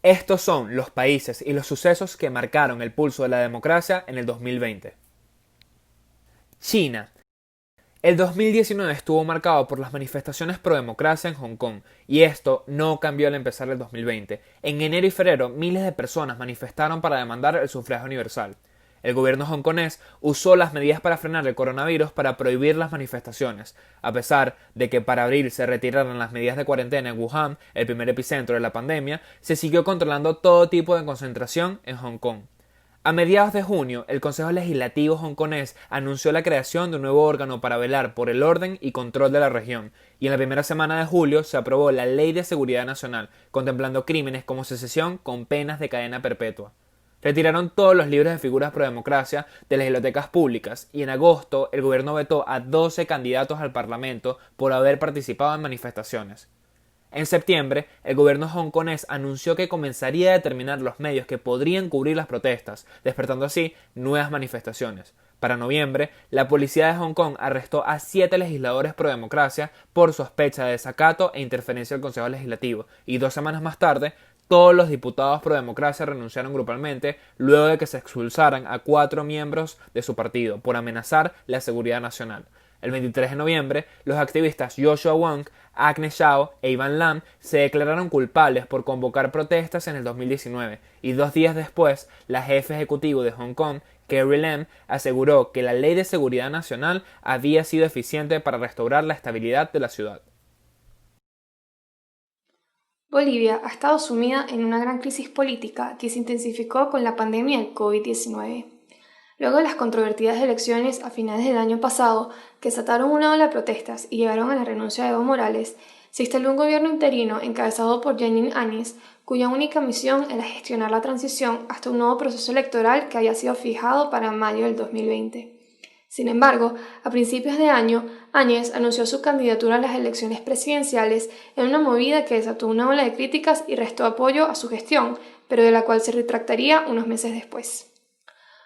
Estos son los países y los sucesos que marcaron el pulso de la democracia en el 2020. China. El 2019 estuvo marcado por las manifestaciones pro democracia en Hong Kong, y esto no cambió al empezar el 2020. En enero y febrero, miles de personas manifestaron para demandar el sufragio universal. El gobierno hongkonés usó las medidas para frenar el coronavirus para prohibir las manifestaciones, a pesar de que para abril se retiraron las medidas de cuarentena en Wuhan, el primer epicentro de la pandemia. Se siguió controlando todo tipo de concentración en Hong Kong. A mediados de junio, el Consejo Legislativo hongkonés anunció la creación de un nuevo órgano para velar por el orden y control de la región, y en la primera semana de julio se aprobó la Ley de Seguridad Nacional, contemplando crímenes como secesión con penas de cadena perpetua. Retiraron todos los libros de figuras pro democracia de las bibliotecas públicas, y en agosto el gobierno vetó a 12 candidatos al Parlamento por haber participado en manifestaciones. En septiembre, el gobierno hongkonés anunció que comenzaría a determinar los medios que podrían cubrir las protestas, despertando así nuevas manifestaciones. Para noviembre, la policía de Hong Kong arrestó a 7 legisladores pro democracia por sospecha de desacato e interferencia del Consejo Legislativo, y 2 semanas más tarde, todos los diputados pro democracia renunciaron grupalmente luego de que se expulsaran a 4 miembros de su partido por amenazar la seguridad nacional. El 23 de noviembre, los activistas Joshua Wong, Agnes Zhao e Ivan Lam se declararon culpables por convocar protestas en el 2019, y 2 días después, la jefe ejecutivo de Hong Kong, Carrie Lam, aseguró que la Ley de Seguridad Nacional había sido eficiente para restaurar la estabilidad de la ciudad. Bolivia ha estado sumida en una gran crisis política que se intensificó con la pandemia del COVID-19. Luego de las controvertidas elecciones a finales del año pasado, que desataron una ola de protestas y llevaron a la renuncia de Evo Morales, se instaló un gobierno interino encabezado por Jeanine Áñez, cuya única misión era gestionar la transición hasta un nuevo proceso electoral que había sido fijado para mayo del 2020. Sin embargo, a principios de año, Áñez anunció su candidatura a las elecciones presidenciales en una movida que desató una ola de críticas y restó apoyo a su gestión, pero de la cual se retractaría unos meses después.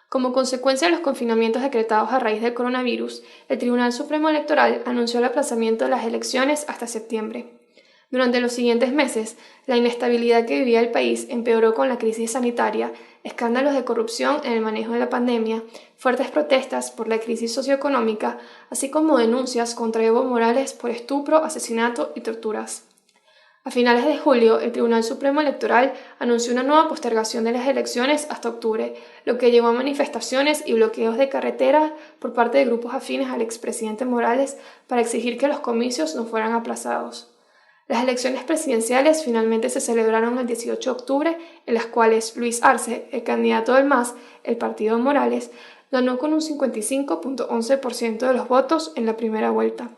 Como consecuencia de los confinamientos decretados a raíz del coronavirus, el Tribunal Supremo Electoral anunció el aplazamiento de las elecciones hasta septiembre. Durante los siguientes meses, la inestabilidad que vivía el país empeoró con la crisis sanitaria, escándalos de corrupción en el manejo de la pandemia, fuertes protestas por la crisis socioeconómica, así como denuncias contra Evo Morales por estupro, asesinato y torturas. A finales de julio, el Tribunal Supremo Electoral anunció una nueva postergación de las elecciones hasta octubre, lo que llevó a manifestaciones y bloqueos de carreteras por parte de grupos afines al expresidente Morales para exigir que los comicios no fueran aplazados. Las elecciones presidenciales finalmente se celebraron el 18 de octubre, en las cuales Luis Arce, el candidato del MAS, el partido de Morales, ganó con un 55.11% de los votos en la primera vuelta.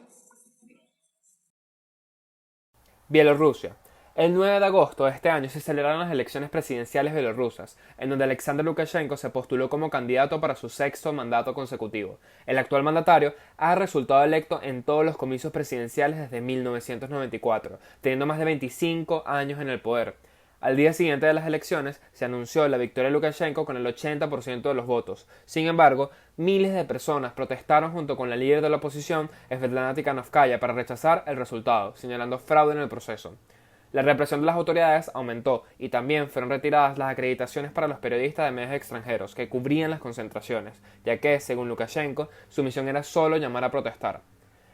Bielorrusia. El 9 de agosto de este año se celebraron las elecciones presidenciales bielorrusas, en donde Alexander Lukashenko se postuló como candidato para su sexto mandato consecutivo. El actual mandatario ha resultado electo en todos los comicios presidenciales desde 1994, teniendo más de 25 años en el poder. Al día siguiente de las elecciones se anunció la victoria de Lukashenko con el 80% de los votos. Sin embargo, miles de personas protestaron junto con la líder de la oposición, Svetlana Tikhanovskaya, para rechazar el resultado, señalando fraude en el proceso. La represión de las autoridades aumentó y también fueron retiradas las acreditaciones para los periodistas de medios extranjeros que cubrían las concentraciones, ya que, según Lukashenko, su misión era solo llamar a protestar.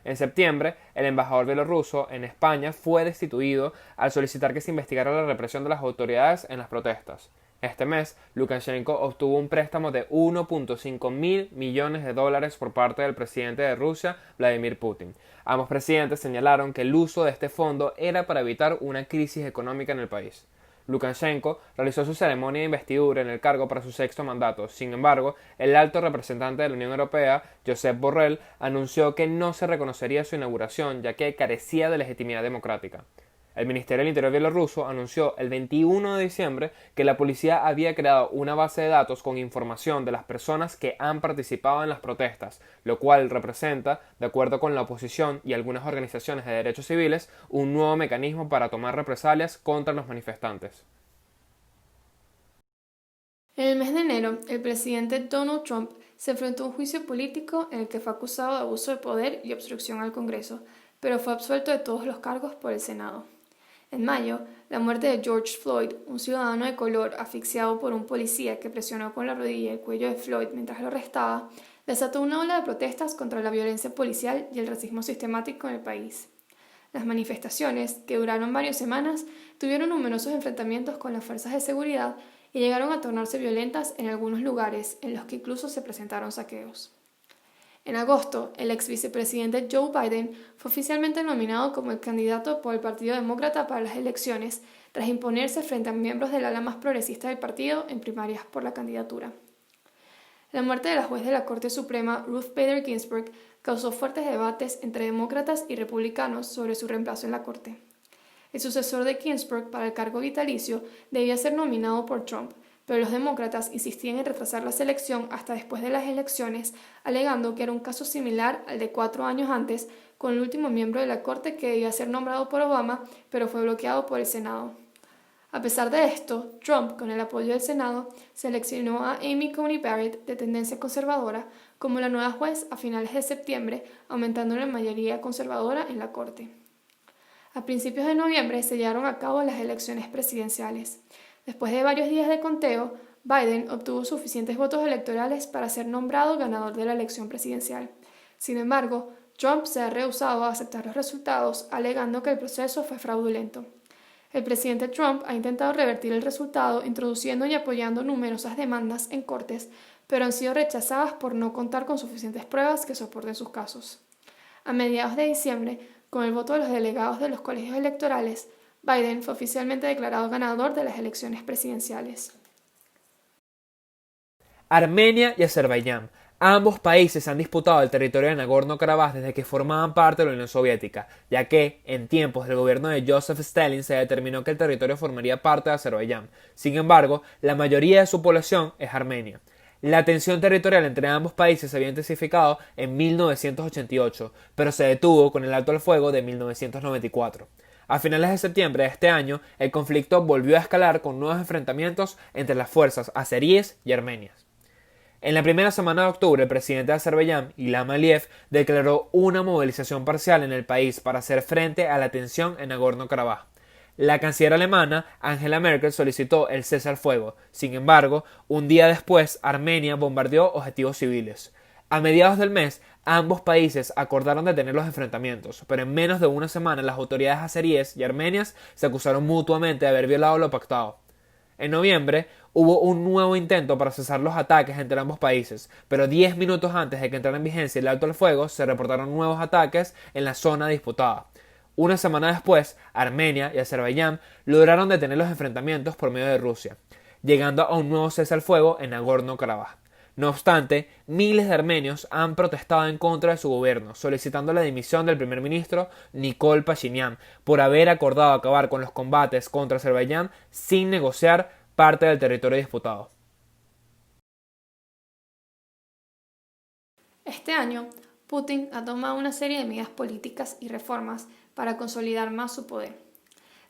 En septiembre, el embajador bielorruso en España fue destituido al solicitar que se investigara la represión de las autoridades en las protestas. Este mes, Lukashenko obtuvo un préstamo de 1.5 mil millones de dólares por parte del presidente de Rusia, Vladimir Putin. Ambos presidentes señalaron que el uso de este fondo era para evitar una crisis económica en el país. Lukashenko realizó su ceremonia de investidura en el cargo para su sexto mandato. Sin embargo, el alto representante de la Unión Europea, Josep Borrell, anunció que no se reconocería su inauguración ya que carecía de legitimidad democrática. El Ministerio del Interior bielorruso anunció el 21 de diciembre que la policía había creado una base de datos con información de las personas que han participado en las protestas, lo cual representa, de acuerdo con la oposición y algunas organizaciones de derechos civiles, un nuevo mecanismo para tomar represalias contra los manifestantes. En el mes de enero, el presidente Donald Trump se enfrentó a un juicio político en el que fue acusado de abuso de poder y obstrucción al Congreso, pero fue absuelto de todos los cargos por el Senado. En mayo, la muerte de George Floyd, un ciudadano de color asfixiado por un policía que presionó con la rodilla el cuello de Floyd mientras lo arrestaba, desató una ola de protestas contra la violencia policial y el racismo sistemático en el país. Las manifestaciones, que duraron varias semanas, tuvieron numerosos enfrentamientos con las fuerzas de seguridad y llegaron a tornarse violentas en algunos lugares, en los que incluso se presentaron saqueos. En agosto, el ex vicepresidente Joe Biden fue oficialmente nominado como el candidato por el Partido Demócrata para las elecciones, tras imponerse frente a miembros del ala más progresista del partido en primarias por la candidatura. La muerte de la juez de la Corte Suprema Ruth Bader Ginsburg causó fuertes debates entre demócratas y republicanos sobre su reemplazo en la Corte. El sucesor de Ginsburg para el cargo vitalicio debía ser nominado por Trump, pero los demócratas insistían en retrasar la selección hasta después de las elecciones, alegando que era un caso similar al de 4 años antes, con el último miembro de la Corte que debía ser nombrado por Obama, pero fue bloqueado por el Senado. A pesar de esto, Trump, con el apoyo del Senado, seleccionó a Amy Coney Barrett, de tendencia conservadora, como la nueva juez a finales de septiembre, aumentando la mayoría conservadora en la Corte. A principios de noviembre se llevaron a cabo las elecciones presidenciales. Después de varios días de conteo, Biden obtuvo suficientes votos electorales para ser nombrado ganador de la elección presidencial. Sin embargo, Trump se ha rehusado a aceptar los resultados, alegando que el proceso fue fraudulento. El presidente Trump ha intentado revertir el resultado introduciendo y apoyando numerosas demandas en cortes, pero han sido rechazadas por no contar con suficientes pruebas que soporten sus casos. A mediados de diciembre, con el voto de los delegados de los colegios electorales, Biden fue oficialmente declarado ganador de las elecciones presidenciales. Armenia y Azerbaiyán. Ambos países han disputado el territorio de Nagorno-Karabaj desde que formaban parte de la Unión Soviética, ya que, en tiempos del gobierno de Joseph Stalin, se determinó que el territorio formaría parte de Azerbaiyán. Sin embargo, la mayoría de su población es armenia. La tensión territorial entre ambos países se había intensificado en 1988, pero se detuvo con el alto al fuego de 1994. A finales de septiembre de este año, el conflicto volvió a escalar con nuevos enfrentamientos entre las fuerzas azeríes y armenias. En la primera semana de octubre, el presidente de Azerbaiyán, Ilham Aliyev, declaró una movilización parcial en el país para hacer frente a la tensión en Nagorno-Karabaj. La canciller alemana, Angela Merkel, solicitó el cese al fuego. Sin embargo, un día después, Armenia bombardeó objetivos civiles. A mediados del mes, ambos países acordaron detener los enfrentamientos, pero en menos de una semana las autoridades azeríes y armenias se acusaron mutuamente de haber violado lo pactado. En noviembre, hubo un nuevo intento para cesar los ataques entre ambos países, pero 10 minutos antes de que entrara en vigencia el alto al fuego, se reportaron nuevos ataques en la zona disputada. Una semana después, Armenia y Azerbaiyán lograron detener los enfrentamientos por medio de Rusia, llegando a un nuevo cese al fuego en Nagorno-Karabaj. No obstante, miles de armenios han protestado en contra de su gobierno, solicitando la dimisión del primer ministro Nikol Pashinyan por haber acordado acabar con los combates contra Azerbaiyán sin negociar parte del territorio disputado. Este año, Putin ha tomado una serie de medidas políticas y reformas para consolidar más su poder.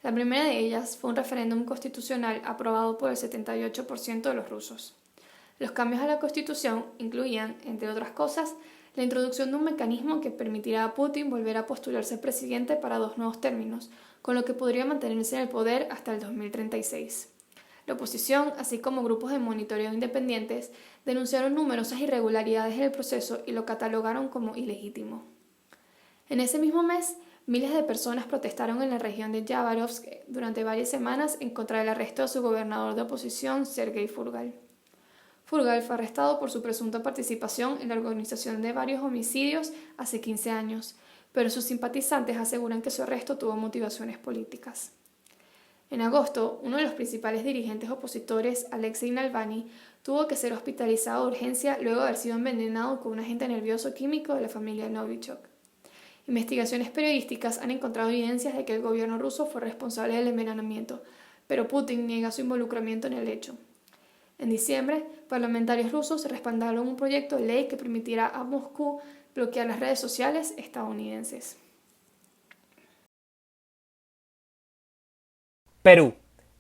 La primera de ellas fue un referéndum constitucional aprobado por el 78% de los rusos. Los cambios a la Constitución incluían, entre otras cosas, la introducción de un mecanismo que permitirá a Putin volver a postularse presidente para 2 nuevos términos, con lo que podría mantenerse en el poder hasta el 2036. La oposición, así como grupos de monitoreo independientes, denunciaron numerosas irregularidades en el proceso y lo catalogaron como ilegítimo. En ese mismo mes, miles de personas protestaron en la región de Yabarovsk durante varias semanas en contra del arresto de su gobernador de oposición, Sergei Furgal. Furgal fue arrestado por su presunta participación en la organización de varios homicidios hace 15 años, pero sus simpatizantes aseguran que su arresto tuvo motivaciones políticas. En agosto, uno de los principales dirigentes opositores, Alexei Navalny, tuvo que ser hospitalizado de urgencia luego de haber sido envenenado con un agente nervioso químico de la familia Novichok. Investigaciones periodísticas han encontrado evidencias de que el gobierno ruso fue responsable del envenenamiento, pero Putin niega su involucramiento en el hecho. En diciembre, parlamentarios rusos respaldaron un proyecto de ley que permitirá a Moscú bloquear las redes sociales estadounidenses. Perú.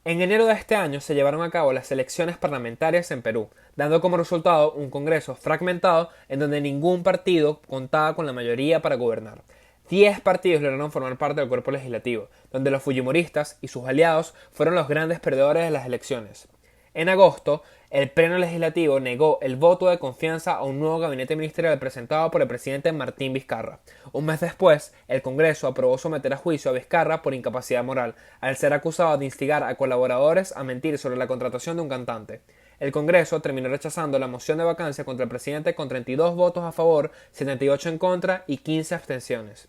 En enero de este año se llevaron a cabo las elecciones parlamentarias en Perú, dando como resultado un Congreso fragmentado en donde ningún partido contaba con la mayoría para gobernar. 10 partidos lograron formar parte del cuerpo legislativo, donde los fujimoristas y sus aliados fueron los grandes perdedores de las elecciones. En agosto, el Pleno Legislativo negó el voto de confianza a un nuevo gabinete ministerial presentado por el presidente Martín Vizcarra. Un mes después, el Congreso aprobó someter a juicio a Vizcarra por incapacidad moral, al ser acusado de instigar a colaboradores a mentir sobre la contratación de un cantante. El Congreso terminó rechazando la moción de vacancia contra el presidente con 32 votos a favor, 78 en contra y 15 abstenciones.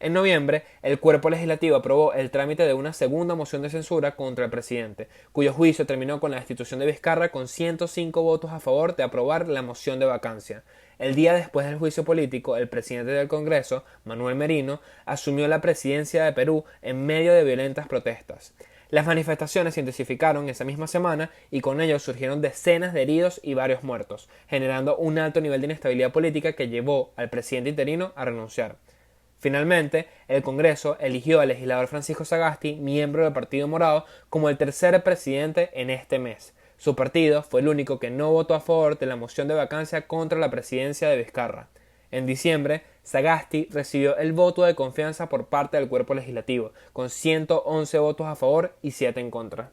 En noviembre, el cuerpo legislativo aprobó el trámite de una segunda moción de censura contra el presidente, cuyo juicio terminó con la destitución de Vizcarra con 105 votos a favor de aprobar la moción de vacancia. El día después del juicio político, el presidente del Congreso, Manuel Merino, asumió la presidencia de Perú en medio de violentas protestas. Las manifestaciones se intensificaron esa misma semana y con ello surgieron decenas de heridos y varios muertos, generando un alto nivel de inestabilidad política que llevó al presidente interino a renunciar. Finalmente, el Congreso eligió al legislador Francisco Sagasti, miembro del Partido Morado, como el tercer presidente en este mes. Su partido fue el único que no votó a favor de la moción de vacancia contra la presidencia de Vizcarra. En diciembre, Sagasti recibió el voto de confianza por parte del cuerpo legislativo, con 111 votos a favor y 7 en contra.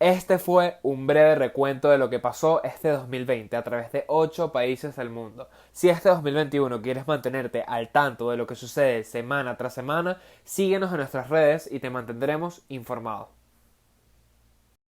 Este fue un breve recuento de lo que pasó este 2020 a través de 8 países del mundo. Si este 2021 quieres mantenerte al tanto de lo que sucede semana tras semana, síguenos en nuestras redes y te mantendremos informado.